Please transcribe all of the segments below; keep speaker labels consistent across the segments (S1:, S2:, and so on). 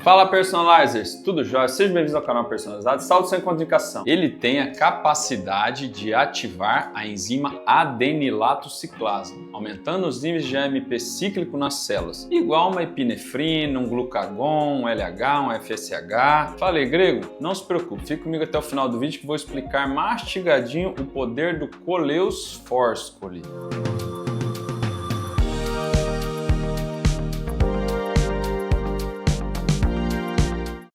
S1: Fala Personalizers, tudo jóia? Sejam bem-vindos ao canal Personalizado. Saúde sem contraindicação. Ele tem a capacidade de ativar a enzima adenilato ciclase, aumentando os níveis de AMP cíclico nas células, igual uma epinefrina, um glucagon, um LH, um FSH. Falei grego? Não se preocupe, fique comigo até o final do vídeo que vou explicar mastigadinho o poder do Coleus Forscolli.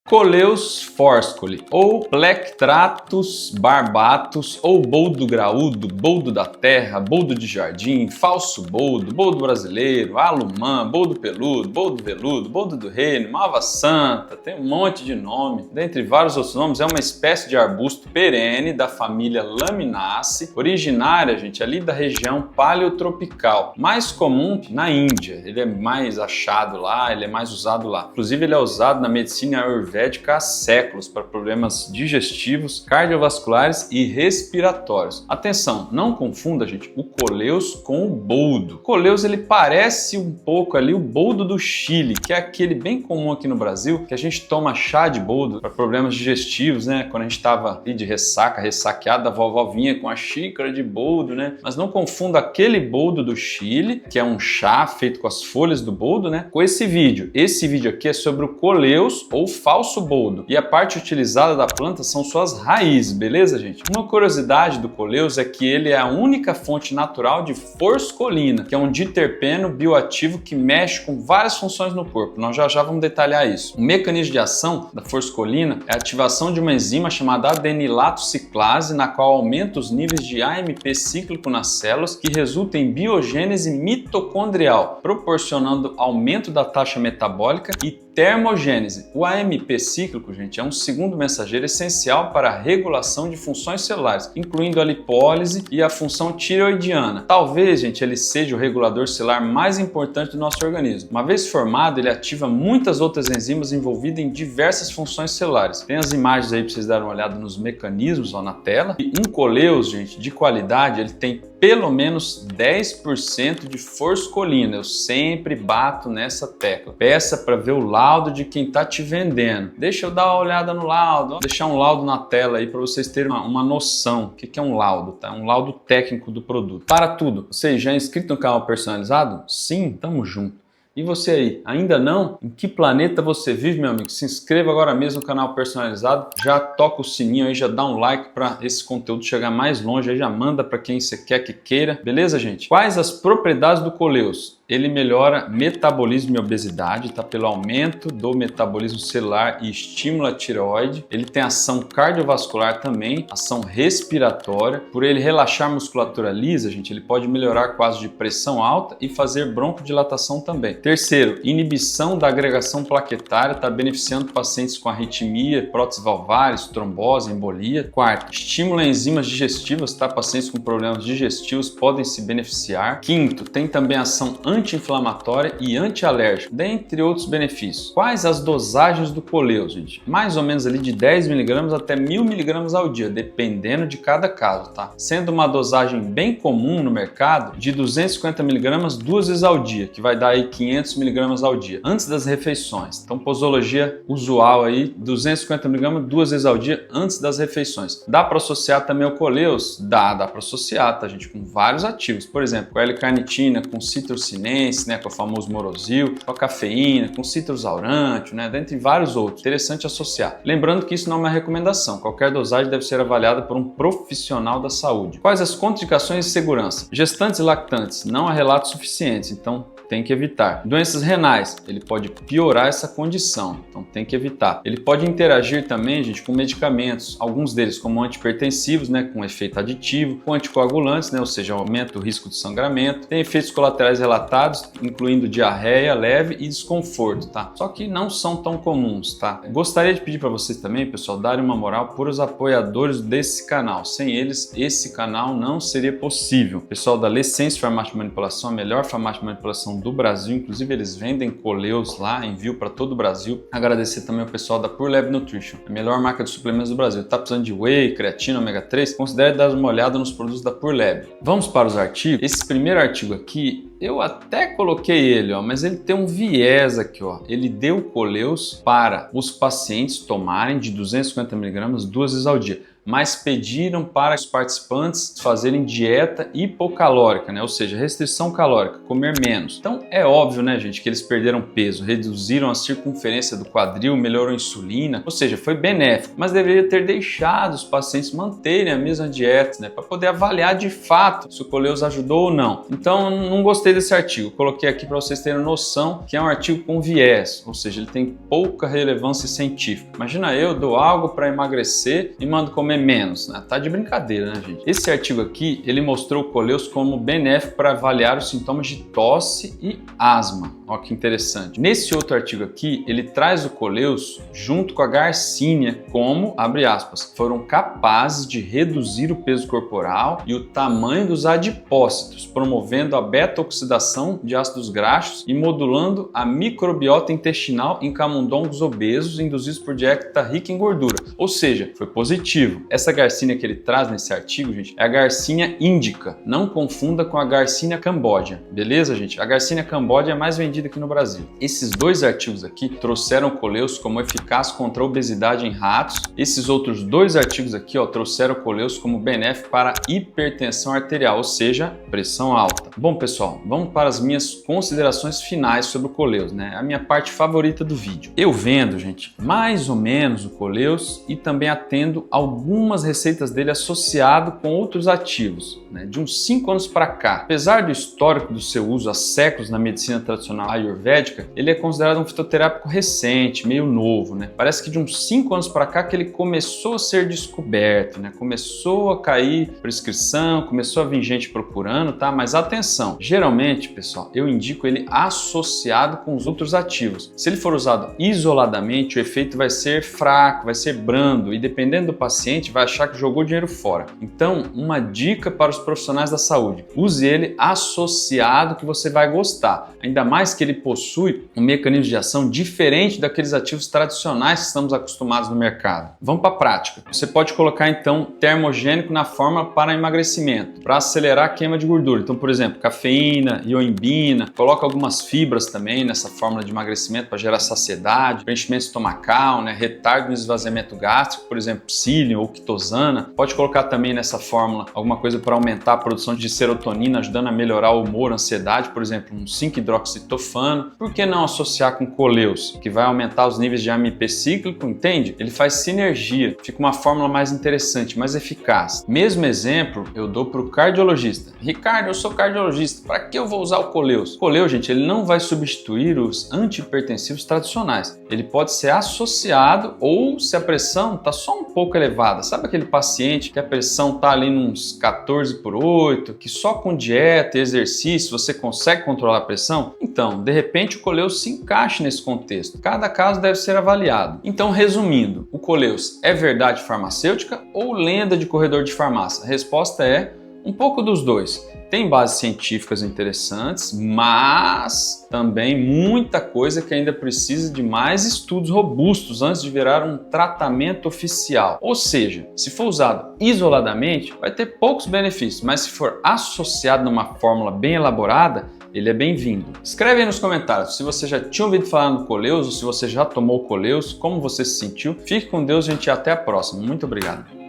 S1: Coleus Forscolli, ou Plectratus barbatus, ou boldo graúdo, boldo da terra, boldo de jardim, falso boldo, boldo brasileiro, alumã, boldo peludo, boldo veludo, boldo do reino, malva santa, tem um monte de nome. Dentre vários outros nomes, é uma espécie de arbusto perene da família Laminaceae, originária, gente, ali da região paleotropical, mais comum na Índia. Ele é mais achado lá, ele é mais usado lá. Inclusive, ele é usado na medicina ayurvédica há séculos para problemas digestivos, cardiovasculares e respiratórios. Atenção, não confunda, gente, o Coleus com o boldo. O Coleus, ele parece um pouco ali o boldo do Chile, que é aquele bem comum aqui no Brasil, que a gente toma chá de boldo para problemas digestivos, né? Quando a gente estava de ressaca, ressaqueada, a vovó vinha com a xícara de boldo, né? Mas não confunda aquele boldo do Chile, que é um chá feito com as folhas do boldo, né? Com esse vídeo. Esse vídeo aqui é sobre o Coleus ou falso boldo, e a parte utilizada da planta são suas raízes, beleza, gente? Uma curiosidade do Coleus é que ele é a única fonte natural de forscolina, que é um diterpeno bioativo que mexe com várias funções no corpo. Nós já vamos detalhar isso. O mecanismo de ação da forscolina é a ativação de uma enzima chamada adenilato ciclase, na qual aumenta os níveis de AMP cíclico nas células, que resulta em biogênese mitocondrial, proporcionando aumento da taxa metabólica e termogênese. O AMP cíclico, gente, é um segundo mensageiro essencial para a regulação de funções celulares, incluindo a lipólise e a função tireoidiana. Talvez, gente, ele seja o regulador celular mais importante do nosso organismo. Uma vez formado, ele ativa muitas outras enzimas envolvidas em diversas funções celulares. Tem as imagens aí para vocês darem uma olhada nos mecanismos ó, na tela. E um Coleus, gente, de qualidade, ele tem pelo menos 10% de forscolina. Eu sempre bato nessa tecla. Peça para ver o laudo de quem está te vendendo. Deixa eu dar uma olhada no laudo. Vou deixar um laudo na tela aí para vocês terem uma noção. O que é um laudo, tá? Um laudo técnico do produto. Para tudo, você já é inscrito no canal Personalizado? Sim, tamo junto. E você aí, ainda não? Em que planeta você vive, meu amigo? Se inscreva agora mesmo no canal Personalizado, já toca o sininho aí, já dá um like para esse conteúdo chegar mais longe, aí já manda para quem você quer que queira, beleza, gente? Quais as propriedades do Coleus? Ele melhora metabolismo e obesidade, tá? Pelo aumento do metabolismo celular e estimula a tireoide. Ele tem ação cardiovascular também, ação respiratória. Por ele relaxar a musculatura lisa, gente, ele pode melhorar quadros de pressão alta e fazer broncodilatação também. Terceiro, inibição da agregação plaquetária, está beneficiando pacientes com arritmia, próteses valvares, trombose, embolia. Quarto, estimula enzimas digestivas, tá? Pacientes com problemas digestivos podem se beneficiar. Quinto, tem também ação anti-inflamatória e anti-alérgica, dentre outros benefícios. Quais as dosagens do Coleus, gente? Mais ou menos ali de 10 mg até 1000 mg ao dia, dependendo de cada caso, tá? Sendo uma dosagem bem comum no mercado de 250 mg 2 vezes ao dia, que vai dar aí 500 mg ao dia, antes das refeições. Então, posologia usual aí, 250 mg 2 vezes ao dia antes das refeições. Dá para associar também o Coleus? Dá para associar, tá, gente? Com vários ativos, por exemplo, com a L-carnitina, com citrusina, né, com o famoso morosil, com a cafeína, com citrus aurantio, né, dentre vários outros. Interessante associar. Lembrando que isso não é uma recomendação. Qualquer dosagem deve ser avaliada por um profissional da saúde. Quais as contraindicações de segurança? Gestantes e lactantes. Não há relatos suficientes, então tem que evitar. Doenças renais, ele pode piorar essa condição, então tem que evitar. Ele pode interagir também, gente, com medicamentos, alguns deles como antihipertensivos, né, com efeito aditivo, com anticoagulantes, né, ou seja, aumenta o risco de sangramento. Tem efeitos colaterais relatados, incluindo diarreia leve e desconforto, tá? Só que não são tão comuns, tá? Gostaria de pedir para vocês também, pessoal, darem uma moral por os apoiadores desse canal. Sem eles, esse canal não seria possível. Pessoal da Licença Farmácia de Manipulação, a melhor farmácia de manipulação do Brasil, inclusive eles vendem Coleus lá, envio para todo o Brasil. Agradecer também ao pessoal da Pure Lab Nutrition, a melhor marca de suplementos do Brasil. Tá precisando de whey, creatina, ômega 3? Considere dar uma olhada nos produtos da Pure Lab. Vamos para os artigos. Esse primeiro artigo aqui, eu até coloquei ele, ó, mas ele tem um viés aqui, ó. Ele deu Coleus para os pacientes tomarem de 250 mg 2 vezes ao dia, mas pediram para os participantes fazerem dieta hipocalórica, né? Ou seja, restrição calórica, comer menos. Então é óbvio, né, gente, que eles perderam peso, reduziram a circunferência do quadril, melhorou a insulina, ou seja, foi benéfico, mas deveria ter deixado os pacientes manterem a mesma dieta, né, para poder avaliar de fato se o Coleus ajudou ou não. Então não gostei desse artigo, coloquei aqui para vocês terem noção que é um artigo com viés, ou seja, ele tem pouca relevância científica. Imagina eu dou algo para emagrecer e mando comer menos, né? Tá de brincadeira, né, gente? Esse artigo aqui, ele mostrou o Coleus como benéfico para avaliar os sintomas de tosse e asma. Olha que interessante. Nesse outro artigo aqui, ele traz o Coleus junto com a Garcinia como, abre aspas, foram capazes de reduzir o peso corporal e o tamanho dos adipócitos, promovendo a beta-oxidação de ácidos graxos e modulando a microbiota intestinal em camundongos obesos induzidos por dieta rica em gordura. Ou seja, foi positivo. Essa Garcinia que ele traz nesse artigo, gente, é a Garcinia indica. Não confunda com a Garcinia cambogia. Beleza, gente? A Garcinia cambogia é mais vendida aqui no Brasil. Esses dois artigos aqui trouxeram o Coleus como eficaz contra a obesidade em ratos. Esses outros dois artigos aqui, ó, trouxeram o Coleus como benéfico para hipertensão arterial, ou seja, pressão alta. Bom, pessoal, vamos para as minhas considerações finais sobre o Coleus, né? A minha parte favorita do vídeo. Eu vendo, gente, mais ou menos o Coleus e também atendo algumas receitas dele associado com outros ativos, né? De uns 5 anos para cá. Apesar do histórico do seu uso há séculos na medicina tradicional ayurvédica, ele é considerado um fitoterápico recente, meio novo, né? Parece que de uns 5 anos para cá que ele começou a ser descoberto, né? Começou a cair prescrição, começou a vir gente procurando, tá? Mas atenção, geralmente, pessoal, eu indico ele associado com os outros ativos. Se ele for usado isoladamente, o efeito vai ser fraco, vai ser brando e dependendo do paciente vai achar que jogou dinheiro fora. Então, uma dica para os profissionais da saúde: use ele associado que você vai gostar. Ainda mais que ele possui um mecanismo de ação diferente daqueles ativos tradicionais que estamos acostumados no mercado. Vamos para a prática. Você pode colocar então termogênico na fórmula para emagrecimento, para acelerar a queima de gordura. Então, por exemplo, cafeína, ioimbina, coloca algumas fibras também nessa fórmula de emagrecimento para gerar saciedade, preenchimento estomacal, né, retardo no esvaziamento gástrico, por exemplo, psyllium ou quitosana. Pode colocar também nessa fórmula alguma coisa para aumentar a produção de serotonina, ajudando a melhorar o humor, a ansiedade, por exemplo, um 5-hidroxitofano. Por que não associar com Coleus, que vai aumentar os níveis de AMP cíclico, entende? Ele faz sinergia, fica uma fórmula mais interessante, mais eficaz. Mesmo exemplo eu dou para o cardiologista. Ricardo, eu sou cardiologista, para que eu vou usar o Coleus? O Coleus, gente, ele não vai substituir os antihipertensivos tradicionais. Ele pode ser associado ou se a pressão está só um pouco elevada. Sabe aquele paciente que a pressão está ali nos 14/8, que só com dieta e exercício você consegue controlar a pressão? Então, de repente o Coleus se encaixa nesse contexto. Cada caso deve ser avaliado. Então, resumindo, o Coleus é verdade farmacêutica ou lenda de corredor de farmácia? A resposta é um pouco dos dois. Tem bases científicas interessantes, mas também muita coisa que ainda precisa de mais estudos robustos antes de virar um tratamento oficial. Ou seja, se for usado isoladamente, vai ter poucos benefícios, mas se for associado numa fórmula bem elaborada, ele é bem-vindo. Escreve aí nos comentários se você já tinha ouvido falar no Coleus ou se você já tomou o Coleus, como você se sentiu. Fique com Deus, gente, e até a próxima. Muito obrigado.